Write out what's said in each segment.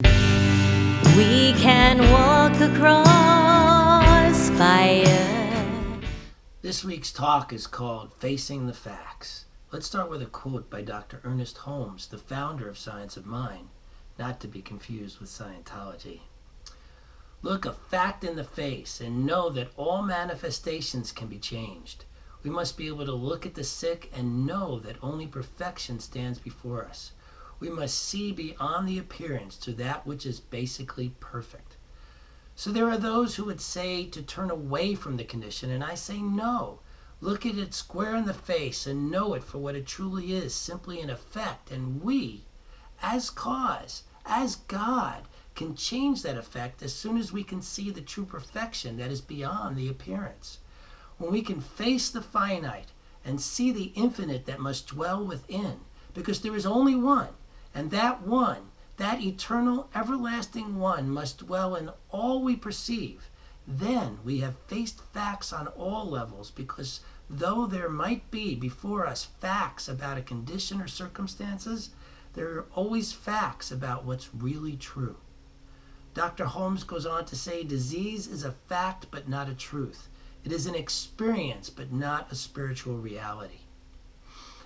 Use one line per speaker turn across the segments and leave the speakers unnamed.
We can walk across fire.
This week's talk is called Facing the Facts. Let's start with a quote by Dr. Ernest Holmes, the founder of Science of Mind, not to be confused with Scientology. Look a fact in the face and know that all manifestations can be changed. We must be able to look at the sick and know that only perfection stands before us. We must see beyond the appearance to that which is basically perfect. So there are those who would say to turn away from the condition, and I say no. Look at it square in the face and know it for what it truly is, simply an effect. And we, as cause, as God, can change that effect as soon as we can see the true perfection that is beyond the appearance. When we can face the finite and see the infinite that must dwell within, because there is only one, and that one, that eternal, everlasting one, must dwell in all we perceive, then we have faced facts on all levels, because though there might be before us facts about a condition or circumstances, there are always facts about what's really true. Dr. Holmes goes on to say, disease is a fact but not a truth. It is an experience but not a spiritual reality.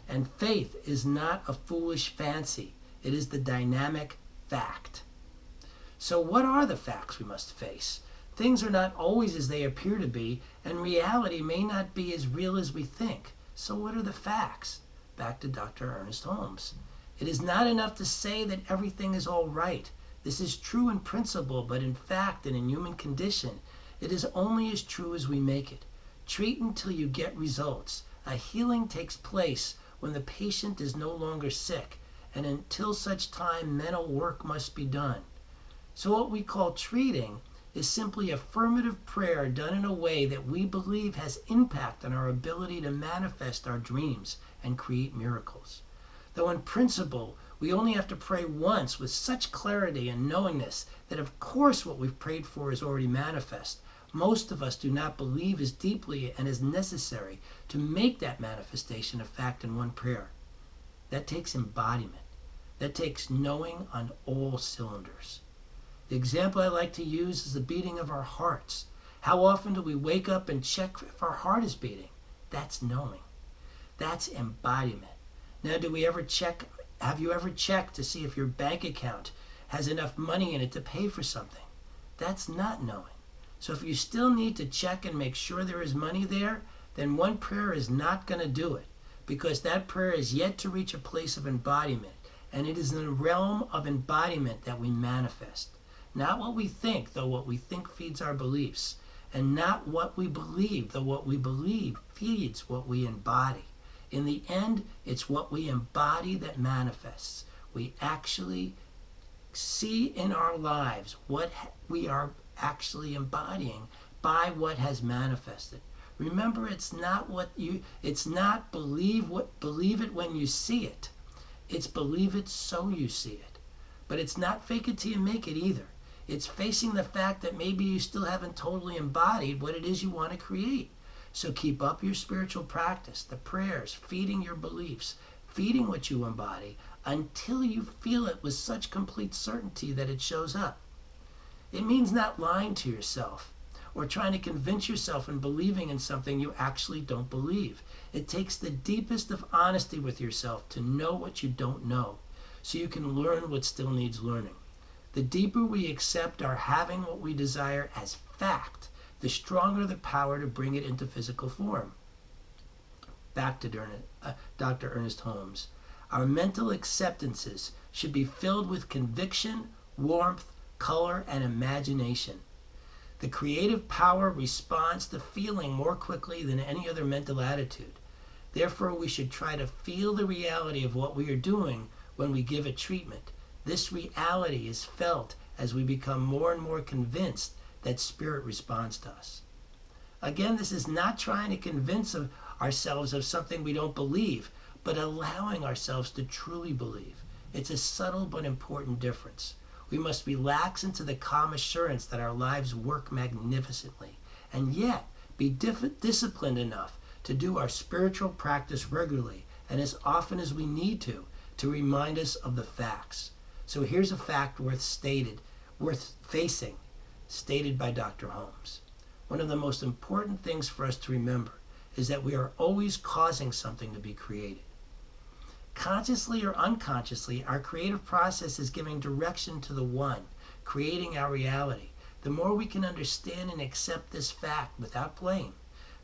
And faith is not a foolish fancy. It is the dynamic fact. So what are the facts we must face? Things are not always as they appear to be, and reality may not be as real as we think. So what are the facts? Back to Dr. Ernest Holmes. It is not enough to say that everything is all right. This is true in principle, but in fact and in human condition, it is only as true as we make it. Treat until you get results. A healing takes place when the patient is no longer sick, and until such time mental work must be done. So what we call treating is simply affirmative prayer done in a way that we believe has impact on our ability to manifest our dreams and create miracles. Though in principle, we only have to pray once with such clarity and knowingness that of course what we've prayed for is already manifest. Most of us do not believe as deeply and as necessary to make that manifestation a fact in one prayer. That takes embodiment. That takes knowing on all cylinders. The example I like to use is the beating of our hearts. How often do we wake up and check if our heart is beating? That's knowing. That's embodiment. Now, have you ever checked to see if your bank account has enough money in it to pay for something? That's not knowing. So if you still need to check and make sure there is money there, then one prayer is not going to do it, because that prayer is yet to reach a place of embodiment, and it is in the realm of embodiment that we manifest. Not what we think, though what we think feeds our beliefs, and not what we believe, though what we believe feeds what we embody. In the end, it's what we embody that manifests. We actually see in our lives what we are actually embodying by what has manifested. Remember, it's not believe it when you see it. It's believe it so you see it. But it's not fake it till you make it either. It's facing the fact that maybe you still haven't totally embodied what it is you want to create. So keep up your spiritual practice, the prayers, feeding your beliefs, feeding what you embody, until you feel it with such complete certainty that it shows up. It means not lying to yourself or trying to convince yourself in believing in something you actually don't believe. It takes the deepest of honesty with yourself to know what you don't know, so you can learn what still needs learning. The deeper we accept our having what we desire as fact, the stronger the power to bring it into physical form. Back to Dr. Ernest Holmes. Our mental acceptances should be filled with conviction, warmth, color, and imagination. The creative power responds to feeling more quickly than any other mental attitude. Therefore, we should try to feel the reality of what we are doing when we give a treatment. This reality is felt as we become more and more convinced that spirit responds to us. Again, this is not trying to convince ourselves of something we don't believe, but allowing ourselves to truly believe. It's a subtle but important difference. We must relax into the calm assurance that our lives work magnificently, and yet be disciplined enough to do our spiritual practice regularly and as often as we need to remind us of the facts. So here's a fact worth facing, stated by Dr. Holmes. One of the most important things for us to remember is that we are always causing something to be created. Consciously or unconsciously, our creative process is giving direction to the one, creating our reality. The more we can understand and accept this fact without blame,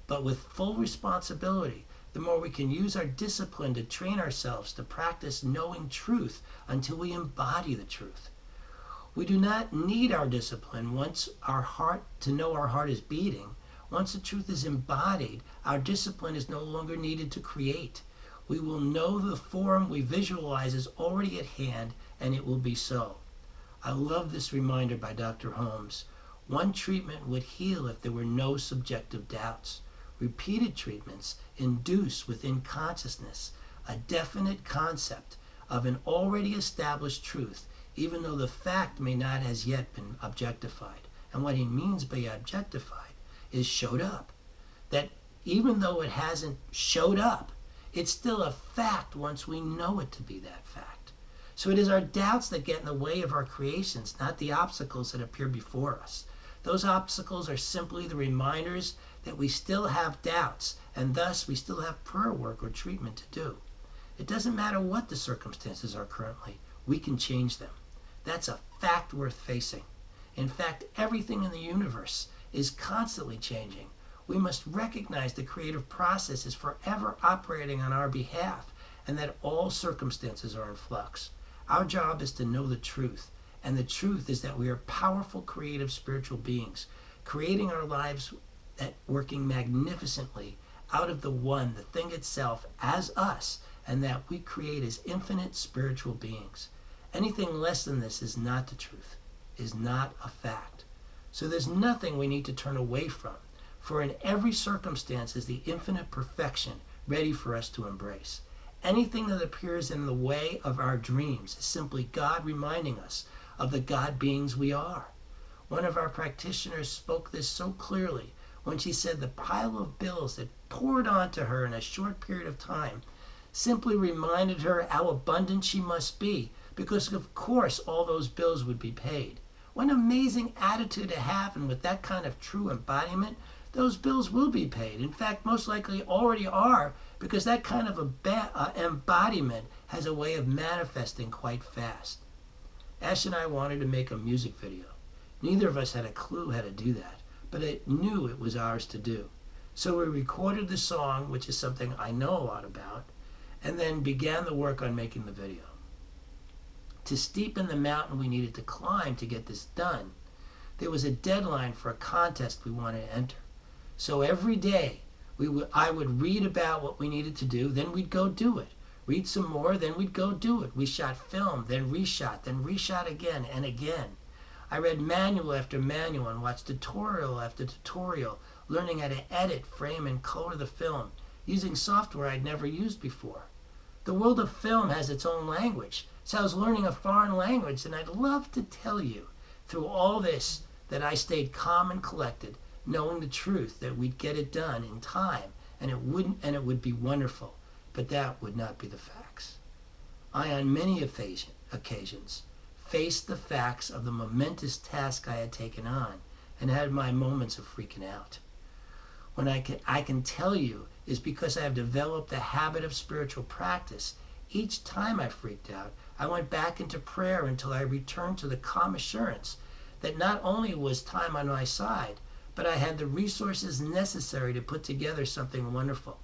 but with full responsibility, the more we can use our discipline to train ourselves to practice knowing truth until we embody the truth. We do not need our discipline to know our heart is beating. Once the truth is embodied, our discipline is no longer needed to create. We will know the form we visualize is already at hand, and it will be so. I love this reminder by Dr. Holmes. One treatment would heal if there were no subjective doubts. Repeated treatments induce within consciousness a definite concept of an already established truth, even though the fact may not as yet been objectified. And what he means by objectified is showed up. That even though it hasn't showed up, it's still a fact once we know it to be that fact. So it is our doubts that get in the way of our creations, not the obstacles that appear before us. Those obstacles are simply the reminders that we still have doubts, and thus we still have prayer work or treatment to do. It doesn't matter what the circumstances are currently, we can change them. That's a fact worth facing. In fact, everything in the universe is constantly changing. We must recognize the creative process is forever operating on our behalf, and that all circumstances are in flux. Our job is to know the truth, and the truth is that we are powerful, creative, spiritual beings, creating our lives working magnificently out of the one, the thing itself, as us, and that we create as infinite spiritual beings. Anything less than this is not the truth, is not a fact. So there's nothing we need to turn away from, for in every circumstance is the infinite perfection ready for us to embrace. Anything that appears in the way of our dreams is simply God reminding us of the God beings we are. One of our practitioners spoke this so clearly when she said the pile of bills that poured onto her in a short period of time simply reminded her how abundant she must be, because of course all those bills would be paid. What an amazing attitude to have, and with that kind of true embodiment, those bills will be paid. In fact, most likely already are, because that kind of embodiment has a way of manifesting quite fast. Ash and I wanted to make a music video. Neither of us had a clue how to do that, but I knew it was ours to do. So we recorded the song, which is something I know a lot about, and then began the work on making the video. To steepen the mountain we needed to climb to get this done, there was a deadline for a contest we wanted to enter. So every day, I would read about what we needed to do, then we'd go do it. Read some more, then we'd go do it. We shot film, then reshot again and again. I read manual after manual and watched tutorial after tutorial, learning how to edit, frame, and color the film, using software I'd never used before. The world of film has its own language, so I was learning a foreign language, and I'd love to tell you, through all this, that I stayed calm and collected, knowing the truth that we'd get it done in time, and it would be wonderful, but that would not be the facts. I, on many occasions, faced the facts of the momentous task I had taken on, and had my moments of freaking out. When I can tell you is because I have developed the habit of spiritual practice. Each time I freaked out, I went back into prayer until I returned to the calm assurance that not only was time on my side, but I had the resources necessary to put together something wonderful.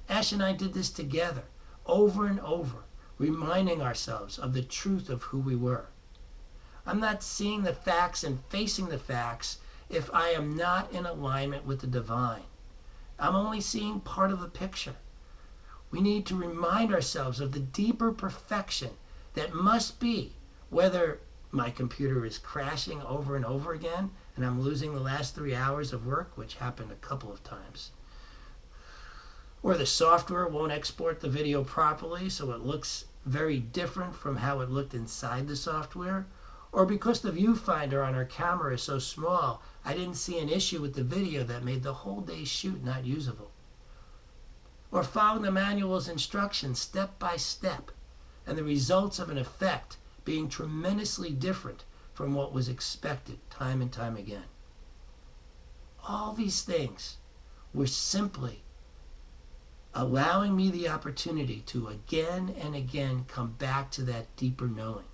Ash and I did this together, over and over, reminding ourselves of the truth of who we were. I'm not seeing the facts and facing the facts if I am not in alignment with the divine. I'm only seeing part of the picture. We need to remind ourselves of the deeper perfection that must be, whether my computer is crashing over and over again and I'm losing the last 3 hours of work, which happened a couple of times, or the software won't export the video properly so it looks very different from how it looked inside the software, or because the viewfinder on our camera is so small, I didn't see an issue with the video that made the whole day's shoot not usable. Or following the manual's instructions step by step, and the results of an effect being tremendously different from what was expected time and time again. All these things were simply allowing me the opportunity to again and again come back to that deeper knowing.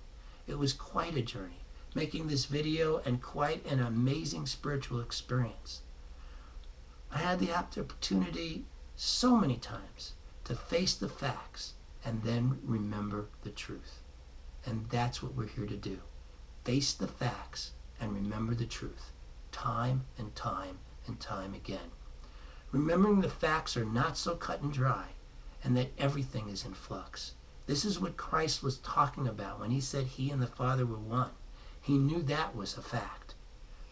It was quite a journey, making this video and quite an amazing spiritual experience. I had the opportunity so many times to face the facts and then remember the truth. And that's what we're here to do. Face the facts and remember the truth, time and time and time again. Remembering the facts are not so cut and dry, and that everything is in flux. This is what Christ was talking about when he said he and the Father were one. He knew that was a fact.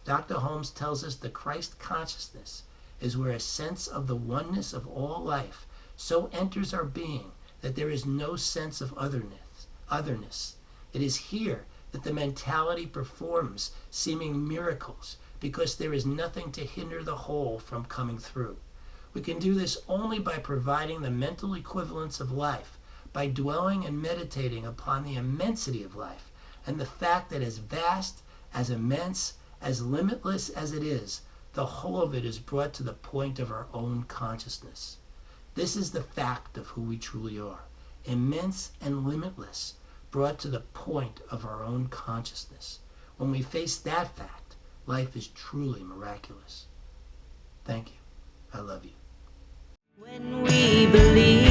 Dr. Holmes tells us the Christ consciousness is where a sense of the oneness of all life so enters our being that there is no sense of otherness. It is here that the mentality performs seeming miracles, because there is nothing to hinder the whole from coming through. We can do this only by providing the mental equivalence of life, by dwelling and meditating upon the immensity of life, and the fact that as vast, as immense, as limitless as it is, the whole of it is brought to the point of our own consciousness. This is the fact of who we truly are, immense and limitless, brought to the point of our own consciousness. When we face that fact, life is truly miraculous. Thank you. I love you.
When we believe